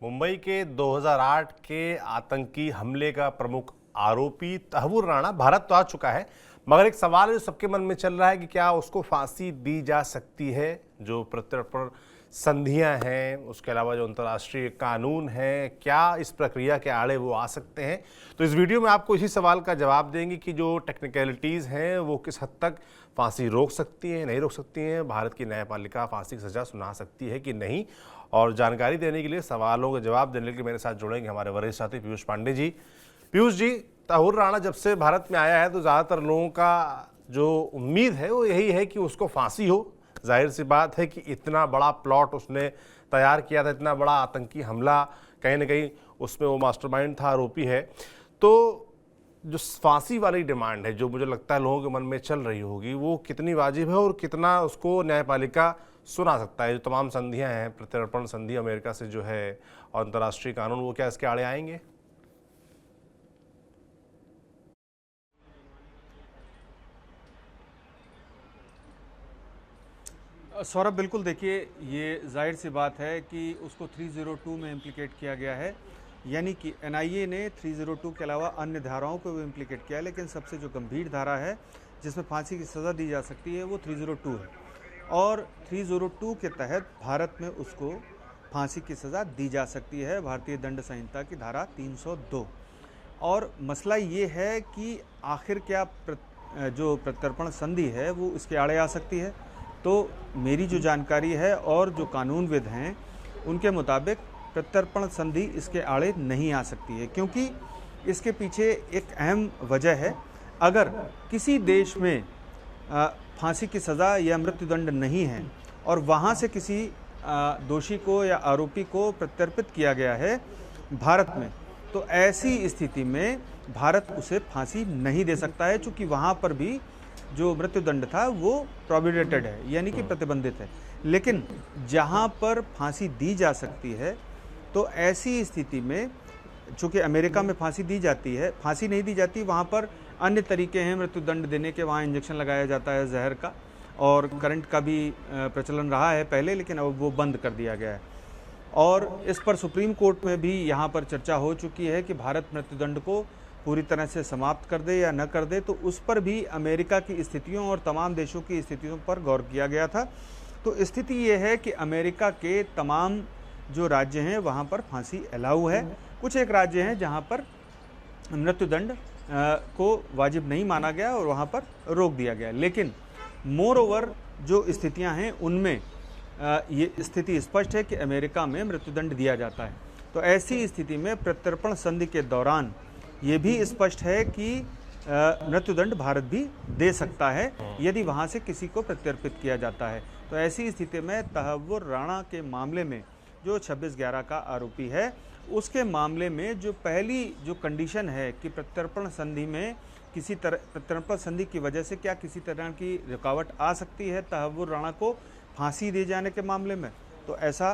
मुंबई के 2008 के आतंकी हमले का प्रमुख आरोपी तहव्वुर राणा भारत तो आ चुका है, मगर एक सवाल जो सबके मन में चल रहा है कि क्या उसको फांसी दी जा सकती है। जो प्रत्यर्पण संधियां हैं, उसके अलावा जो अंतर्राष्ट्रीय कानून है, क्या इस प्रक्रिया के आड़े वो आ सकते हैं। तो इस वीडियो में आपको इसी सवाल का जवाब देंगे कि जो टेक्निकलिटीज़ हैं वो किस हद तक फांसी रोक सकती हैं, नहीं रोक सकती हैं, भारत की न्यायपालिका फांसी की सज़ा सुना सकती है कि नहीं। और जानकारी देने के लिए, सवालों का जवाब देने के लिए मेरे साथ जुड़ेंगे हमारे वरिष्ठ साथी पीयूष पांडे जी। पीयूष जी, तहव्वुर राणा जब से भारत में आया है तो ज़्यादातर लोगों का जो उम्मीद है वो यही है कि उसको फांसी हो। जाहिर सी बात है कि इतना बड़ा प्लॉट उसने तैयार किया था, इतना बड़ा आतंकी हमला, कहीं ना कहीं उसमें वो मास्टरमाइंड था, आरोपी है। तो जो फांसी वाली डिमांड है, जो मुझे लगता है लोगों के मन में चल रही होगी, वो कितनी वाजिब है और कितना उसको न्यायपालिका सुना सकता है। जो तमाम संधियां हैं, प्रत्यर्पण संधि अमेरिका से जो है और अंतर्राष्ट्रीय कानून, वो क्या इसके आड़े आएंगे? सौरभ, बिल्कुल देखिए, ये जाहिर सी बात है कि उसको 302 में इम्प्लिकेट किया गया है, यानी कि एनआईए ने 302 के अलावा अन्य धाराओं को भी इम्प्लिकेट किया है, लेकिन सबसे जो गंभीर धारा है जिसमें फांसी की सज़ा दी जा सकती है वो 302 है। और 302 के तहत भारत में उसको फांसी की सज़ा दी जा सकती है, भारतीय दंड संहिता की धारा 302। और मसला ये है कि आखिर क्या जो प्रत्यर्पण संधि है वो इसके आड़े आ सकती है। तो मेरी जो जानकारी है और जो कानूनविद हैं उनके मुताबिक प्रत्यर्पण संधि इसके आड़े नहीं आ सकती है, क्योंकि इसके पीछे एक अहम वजह है। अगर किसी देश में फांसी की सज़ा या मृत्युदंड नहीं है और वहाँ से किसी दोषी को या आरोपी को प्रत्यर्पित किया गया है भारत में, तो ऐसी स्थिति में भारत उसे फांसी नहीं दे सकता है, चूँकि वहाँ पर भी जो मृत्युदंड था वो प्रोहिबिटेड है, यानी कि प्रतिबंधित है। लेकिन जहाँ पर फांसी दी जा सकती है, तो ऐसी स्थिति में चूँकि अमेरिका में फांसी दी जाती है, फांसी नहीं दी जाती, वहाँ पर अन्य तरीके हैं मृत्युदंड देने के। वहाँ इंजेक्शन लगाया जाता है जहर का, और करंट का भी प्रचलन रहा है पहले, लेकिन अब वो बंद कर दिया गया है। और इस पर सुप्रीम कोर्ट में भी यहाँ पर चर्चा हो चुकी है कि भारत मृत्युदंड को पूरी तरह से समाप्त कर दे या न कर दे, तो उस पर भी अमेरिका की स्थितियों और तमाम देशों की स्थितियों पर गौर किया गया था। तो स्थिति ये है कि अमेरिका के तमाम जो राज्य हैं वहाँ पर फांसी अलाउ है। कुछ एक राज्य हैं जहाँ पर मृत्युदंड को वाजिब नहीं माना गया और वहाँ पर रोक दिया गया। लेकिन मोर ओवर जो स्थितियाँ हैं उनमें ये स्थिति स्पष्ट है कि अमेरिका में मृत्युदंड दिया जाता है। तो ऐसी स्थिति में प्रत्यर्पण संधि के दौरान ये भी स्पष्ट है कि मृत्युदंड भारत भी दे सकता है यदि वहाँ से किसी को प्रत्यर्पित किया जाता है। तो ऐसी स्थिति में तहव्वुर राणा के मामले में जो 26/11 का आरोपी है, उसके मामले में जो पहली जो कंडीशन है कि प्रत्यर्पण संधि में किसी तरह, प्रत्यर्पण संधि की वजह से क्या किसी तरह की रुकावट आ सकती है तहव्वुर राणा को फांसी दिए जाने के मामले में, तो ऐसा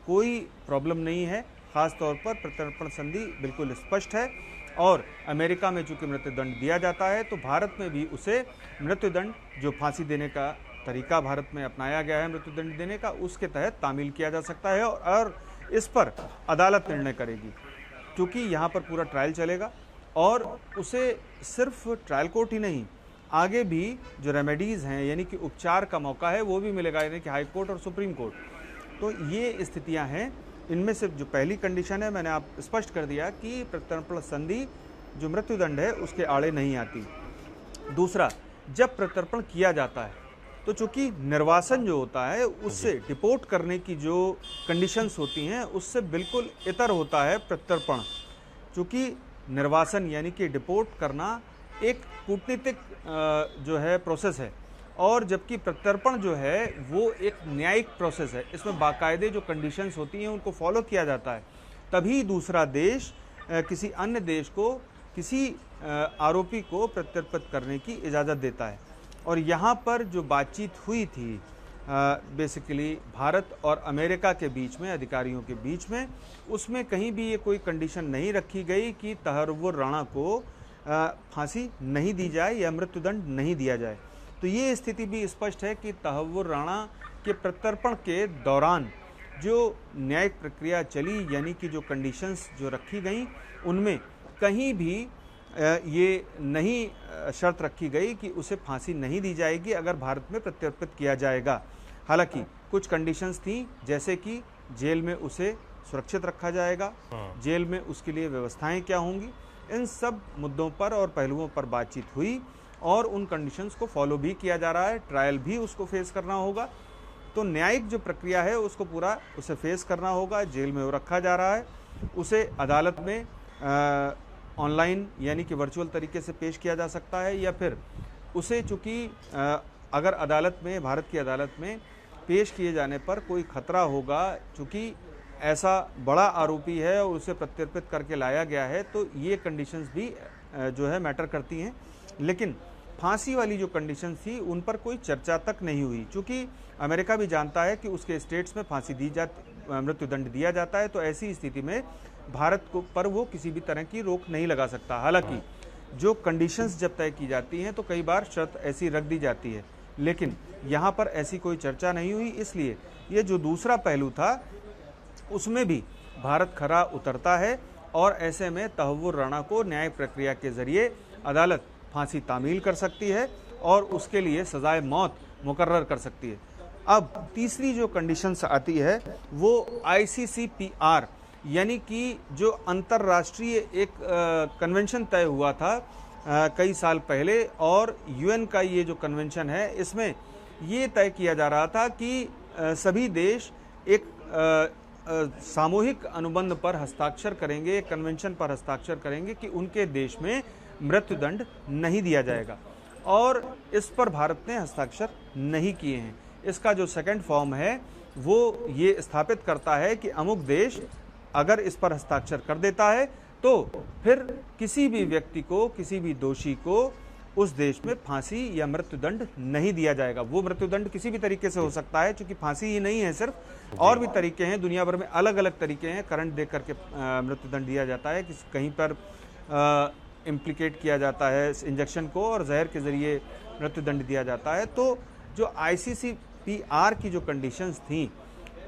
कोई प्रॉब्लम नहीं है। ख़ास तौर पर प्रत्यर्पण संधि बिल्कुल स्पष्ट है। और अमेरिका में चूंकि मृत्युदंड दिया जाता है, तो भारत में भी उसे मृत्युदंड, जो फांसी देने का तरीका भारत में अपनाया गया है मृत्युदंड देने का, उसके तहत तामील किया जा सकता है। और इस पर अदालत निर्णय करेगी, क्योंकि यहाँ पर पूरा ट्रायल चलेगा और उसे सिर्फ ट्रायल कोर्ट ही नहीं, आगे भी जो रेमेडीज़ हैं, यानी कि उपचार का मौका है, वो भी मिलेगा, यानी कि हाई कोर्ट और सुप्रीम कोर्ट। तो ये स्थितियाँ हैं। इनमें से जो पहली कंडीशन है, मैंने आप स्पष्ट कर दिया कि प्रत्यर्पण संधि जो मृत्युदंड है उसके आड़े नहीं आती। दूसरा, जब प्रत्यर्पण किया जाता है तो चूंकि निर्वासन जो होता है उससे डिपोर्ट करने की जो कंडीशंस होती हैं उससे बिल्कुल इतर होता है प्रत्यर्पण। चूंकि निर्वासन यानी कि डिपोर्ट करना एक कूटनीतिक जो है प्रोसेस है, और जबकि प्रत्यर्पण जो है वो एक न्यायिक प्रोसेस है। इसमें बाकायदे जो कंडीशंस होती हैं उनको फॉलो किया जाता है, तभी दूसरा देश किसी अन्य देश को किसी आरोपी को प्रत्यर्पित करने की इजाज़त देता है। और यहाँ पर जो बातचीत हुई थी बेसिकली भारत और अमेरिका के बीच में, अधिकारियों के बीच में, उसमें कहीं भी ये कोई कंडीशन नहीं रखी गई कि तहव्वुर राणा को फांसी नहीं दी जाए या मृत्युदंड नहीं दिया जाए। तो ये स्थिति भी स्पष्ट है कि तहव्वुर राणा के प्रत्यर्पण के दौरान जो न्यायिक प्रक्रिया चली, यानी कि जो कंडीशंस जो रखी गई, उनमें कहीं भी ये नहीं शर्त रखी गई कि उसे फांसी नहीं दी जाएगी अगर भारत में प्रत्यर्पित किया जाएगा। हालांकि कुछ कंडीशंस थी, जैसे कि जेल में उसे सुरक्षित रखा जाएगा, जेल में उसके लिए व्यवस्थाएं क्या होंगी, इन सब मुद्दों पर और पहलुओं पर बातचीत हुई और उन कंडीशंस को फॉलो भी किया जा रहा है। ट्रायल भी उसको फेस करना होगा, तो न्यायिक जो प्रक्रिया है उसको पूरा उसे फेस करना होगा। जेल में वो रखा जा रहा है, उसे अदालत में ऑनलाइन यानी कि वर्चुअल तरीके से पेश किया जा सकता है, या फिर उसे चूँकि अगर अदालत में, भारत की अदालत में पेश किए जाने पर कोई खतरा होगा, चूँकि ऐसा बड़ा आरोपी है और उसे प्रत्यर्पित करके लाया गया है, तो ये कंडीशंस भी जो है मैटर करती हैं। लेकिन फांसी वाली जो कंडीशंस थी उन पर कोई चर्चा तक नहीं हुई, क्योंकि अमेरिका भी जानता है कि उसके स्टेट्स में फांसी दी जाती, मृत्युदंड दिया जाता है, तो ऐसी स्थिति में भारत को पर वो किसी भी तरह की रोक नहीं लगा सकता। हालांकि जो कंडीशंस जब तय की जाती हैं तो कई बार शर्त ऐसी रख दी जाती है, लेकिन यहाँ पर ऐसी कोई चर्चा नहीं हुई। इसलिए ये जो दूसरा पहलू था उसमें भी भारत खरा उतरता है और ऐसे में तहव्वुर राणा को न्याय प्रक्रिया के जरिए अदालत फांसी तामील कर सकती है और उसके लिए सजाए मौत मुकर्रर कर सकती है। अब तीसरी जो कंडीशंस आती है वो ICCPR यानी कि जो अंतर्राष्ट्रीय एक कन्वेंशन तय हुआ था कई साल पहले, और UN का ये जो कन्वेंशन है इसमें ये तय किया जा रहा था कि सभी देश एक सामूहिक अनुबंध पर हस्ताक्षर करेंगे, कन्वेंशन पर हस्ताक्षर करेंगे कि उनके देश में मृत्युदंड नहीं दिया जाएगा, और इस पर भारत ने हस्ताक्षर नहीं किए हैं। इसका जो सेकंड फॉर्म है वो ये स्थापित करता है कि अमुक देश अगर इस पर हस्ताक्षर कर देता है तो फिर किसी भी व्यक्ति को, किसी भी दोषी को उस देश में फांसी या मृत्युदंड नहीं दिया जाएगा। वो मृत्युदंड किसी भी तरीके से हो सकता है, क्योंकि फांसी ही नहीं है सिर्फ, और भी तरीके हैं, दुनिया भर में अलग अलग तरीके हैं। करंट दे करके मृत्युदंड दिया जाता है, कहीं पर इम्प्लीकेट किया जाता है इंजेक्शन को और जहर के जरिए मृत्युदंड दिया जाता है। तो जो ICCPR की जो कंडीशंस थी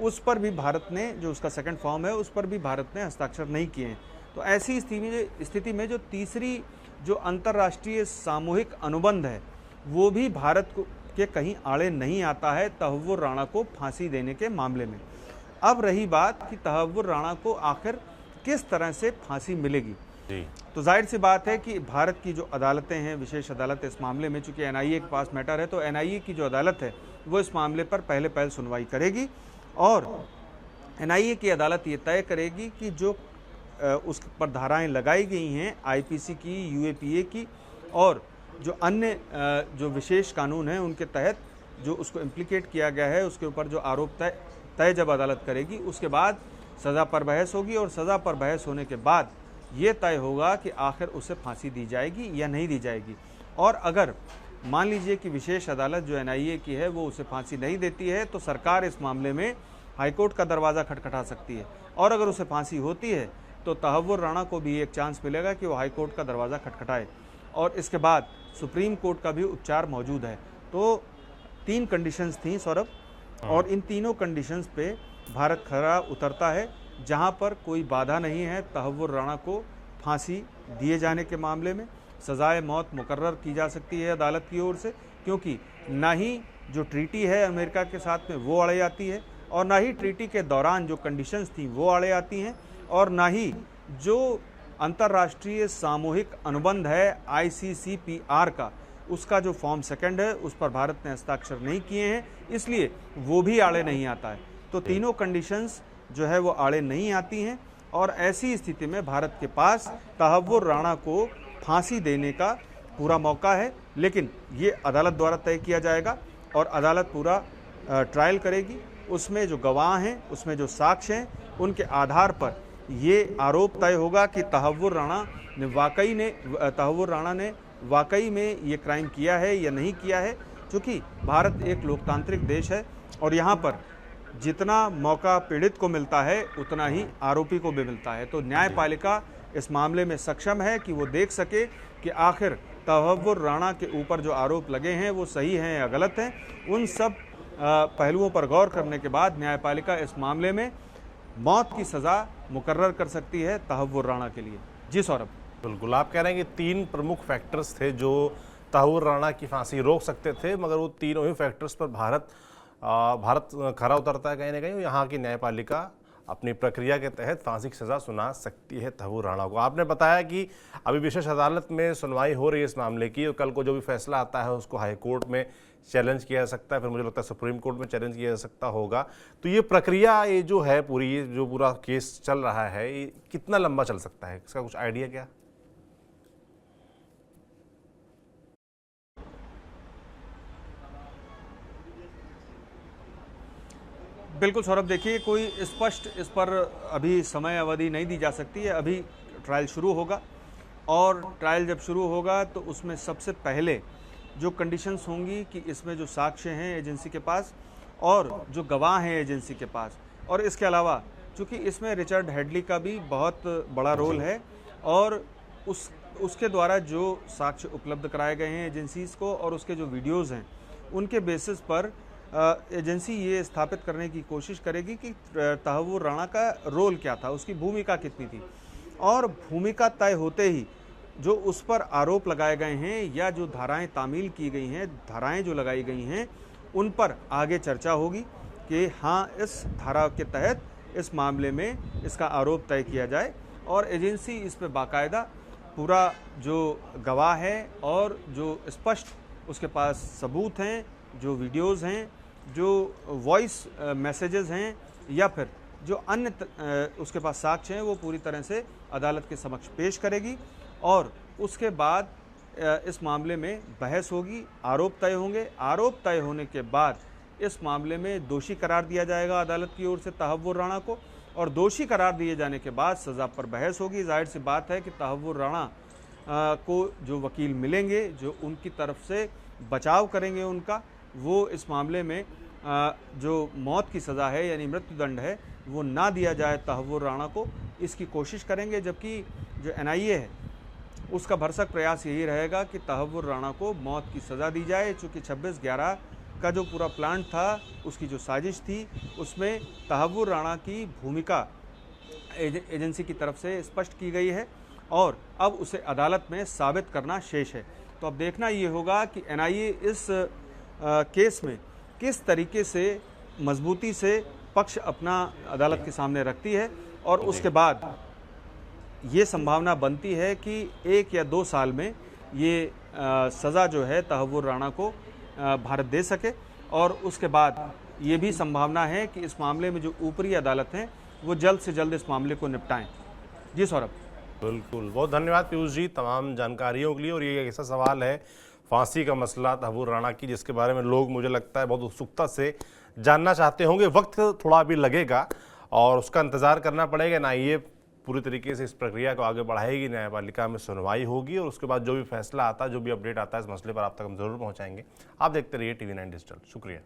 उस पर भी भारत ने, जो उसका सेकंड फॉर्म है, उस पर भी भारत ने हस्ताक्षर नहीं किए हैं। तो ऐसी स्थिति में जो तीसरी जो अंतर्राष्ट्रीय सामूहिक अनुबंध है वो भी भारत के कहीं आड़े नहीं आता है तहव्वुर राणा को फांसी देने के मामले में। अब रही बात कि तहव्वुर राणा को आखिर किस तरह से फांसी मिलेगी, तो जाहिर सी बात है कि भारत की जो अदालतें हैं, विशेष अदालत इस मामले में, चूंकि NIA के पास मैटर है, तो NIA की जो अदालत है वो इस मामले पर पहले सुनवाई करेगी और NIA की अदालत ये तय करेगी कि जो उस पर धाराएं लगाई गई हैं IPC की, UAPA की और जो अन्य जो विशेष कानून हैं उनके तहत जो उसको इम्प्लीकेट किया गया है, उसके ऊपर जो आरोप तय जब अदालत करेगी उसके बाद सज़ा पर बहस होगी, और सज़ा पर बहस होने के बाद ये तय होगा कि आखिर उसे फांसी दी जाएगी या नहीं दी जाएगी। और अगर मान लीजिए कि विशेष अदालत जो NIA की है वो उसे फांसी नहीं देती है, तो सरकार इस मामले में हाईकोर्ट का दरवाज़ा खटखटा सकती है, और अगर उसे फांसी होती है तो तहव्वुर राणा को भी एक चांस मिलेगा कि वो हाईकोर्ट का दरवाज़ा खटखटाए, और इसके बाद सुप्रीम कोर्ट का भी उपचार मौजूद है। तो 3 कंडीशंस थी सौरभ, और इन तीनों कंडीशंस पे भारत खरा उतरता है, जहां पर कोई बाधा नहीं है तहव्वुर राणा को फांसी दिए जाने के मामले में। सजाए मौत मुकर्रर की जा सकती है अदालत की ओर से, क्योंकि ना ही जो ट्रीटी है अमेरिका के साथ में वो अड़े आती है, और ना ही ट्रीटी के दौरान जो कंडीशंस थी वो अड़े आती हैं, और ना ही जो अंतर्राष्ट्रीय सामूहिक अनुबंध है ICCPR का, उसका जो फॉर्म सेकंड है उस पर भारत ने हस्ताक्षर नहीं किए हैं, इसलिए वो भी आड़े नहीं आता है। तो तीनों कंडीशंस जो है वो आड़े नहीं आती हैं, और ऐसी स्थिति में भारत के पास तहव्वुर राणा को फांसी देने का पूरा मौका है। लेकिन ये अदालत द्वारा तय किया जाएगा और अदालत पूरा ट्रायल करेगी, उसमें जो गवाह हैं, उसमें जो साक्ष्य हैं, उनके आधार पर ये आरोप तय होगा कि तहव्वुर राणा ने वाकई में ये क्राइम किया है या नहीं किया है। क्योंकि भारत एक लोकतांत्रिक देश है और यहाँ पर जितना मौका पीड़ित को मिलता है उतना ही आरोपी को भी मिलता है। तो न्यायपालिका इस मामले में सक्षम है कि वो देख सके कि आखिर तहव्वुर राणा के ऊपर जो आरोप लगे हैं वो सही हैं या गलत हैं। उन सब पहलुओं पर गौर करने के बाद न्यायपालिका इस मामले में मौत की सज़ा मुकर्रर कर सकती है तहव्वुर राणा के लिए। जी सौरभ। बिल्कुल, आप कह रहे हैं कि 3 प्रमुख फैक्टर्स थे जो तहव्वुर राणा की फांसी रोक सकते थे, मगर वो तीनों ही फैक्टर्स पर भारत खरा उतरता है कहीं ना कहीं। यहाँ की न्यायपालिका अपनी प्रक्रिया के तहत फांसी की सज़ा सुना सकती है तहव्वुर राणा को। आपने बताया कि अभी विशेष अदालत में सुनवाई हो रही है इस मामले की, और कल को जो भी फैसला आता है उसको हाई कोर्ट में चैलेंज किया जा सकता है, फिर मुझे लगता है सुप्रीम कोर्ट में चैलेंज किया जा सकता होगा। तो ये प्रक्रिया, ये जो है पूरी, ये जो पूरा केस चल रहा है, ये कितना लंबा चल सकता है, इसका कुछ आइडिया क्या? बिल्कुल सौरभ, देखिए कोई स्पष्ट इस पर अभी समय अवधि नहीं दी जा सकती है। अभी ट्रायल शुरू होगा, और ट्रायल जब शुरू होगा तो उसमें सबसे पहले जो कंडीशंस होंगी कि इसमें जो साक्ष्य हैं एजेंसी के पास और जो गवाह हैं एजेंसी के पास, और इसके अलावा चूंकि इसमें रिचर्ड हेडली का भी बहुत बड़ा रोल है, और उसके द्वारा जो साक्ष्य उपलब्ध कराए गए हैं एजेंसीज को और उसके जो वीडियोज़ हैं उनके बेसिस पर एजेंसी ये स्थापित करने की कोशिश करेगी कि तहव्वुर राणा का रोल क्या था, उसकी भूमिका कितनी थी, और भूमिका तय होते ही जो उस पर आरोप लगाए गए हैं या जो धाराएं तामील की गई हैं, धाराएं जो लगाई गई हैं, उन पर आगे चर्चा होगी कि हाँ, इस धारा के तहत इस मामले में इसका आरोप तय किया जाए, और एजेंसी इस पर बाकायदा पूरा जो गवाह है और जो स्पष्ट उसके पास सबूत हैं, जो वीडियोज़ हैं, जो वॉइस मैसेजेस हैं, या फिर जो अन्य उसके पास साक्ष्य हैं, वो पूरी तरह से अदालत के समक्ष पेश करेगी, और उसके बाद इस मामले में बहस होगी, आरोप तय होंगे। आरोप तय होने के बाद इस मामले में दोषी करार दिया जाएगा अदालत की ओर से तहव्वुर राणा को, और दोषी करार दिए जाने के बाद सज़ा पर बहस होगी। जाहिर सी बात है कि तहव्वुर राणा को जो वकील मिलेंगे, जो उनकी तरफ से बचाव करेंगे उनका, वो इस मामले में जो मौत की सज़ा है यानी मृत्युदंड है वो ना दिया जाए तहव्वुर राणा को, इसकी कोशिश करेंगे। जबकि जो एनआईए है उसका भरसक प्रयास यही रहेगा कि तहव्वुर राणा को मौत की सज़ा दी जाए, चूँकि 26/11 का जो पूरा प्लान था, उसकी जो साजिश थी, उसमें तहव्वुर राणा की भूमिका एजेंसी की तरफ से स्पष्ट की गई है, और अब उसे अदालत में साबित करना शेष है। तो अब देखना ये होगा कि एनआईए इस केस में किस तरीके से मजबूती से पक्ष अपना अदालत के सामने रखती है, और उसके बाद ये संभावना बनती है कि 1 या 2 साल में ये सज़ा जो है तहव्वुर राणा को भारत दे सके, और उसके बाद ये भी संभावना है कि इस मामले में जो ऊपरी अदालत हैं वो जल्द से जल्द इस मामले को निपटाएं। जी सौरभ। बिल्कुल, बहुत धन्यवाद पीयूष जी तमाम जानकारियों के लिए। और ये एक ऐसा सवाल है, फांसी का मसला तहव्वुर राणा की, जिसके बारे में लोग, मुझे लगता है, बहुत उत्सुकता से जानना चाहते होंगे। वक्त थोड़ा अभी लगेगा और उसका इंतज़ार करना पड़ेगा। एनआईए पूरी तरीके से इस प्रक्रिया को आगे बढ़ाएगी, न्यायपालिका में सुनवाई होगी, और उसके बाद जो भी फैसला आता है, जो भी अपडेट आता है इस मसले पर आप तक हम जरूर पहुँचाएंगे। आप देखते रहिए TV9 डिजिटल। शुक्रिया।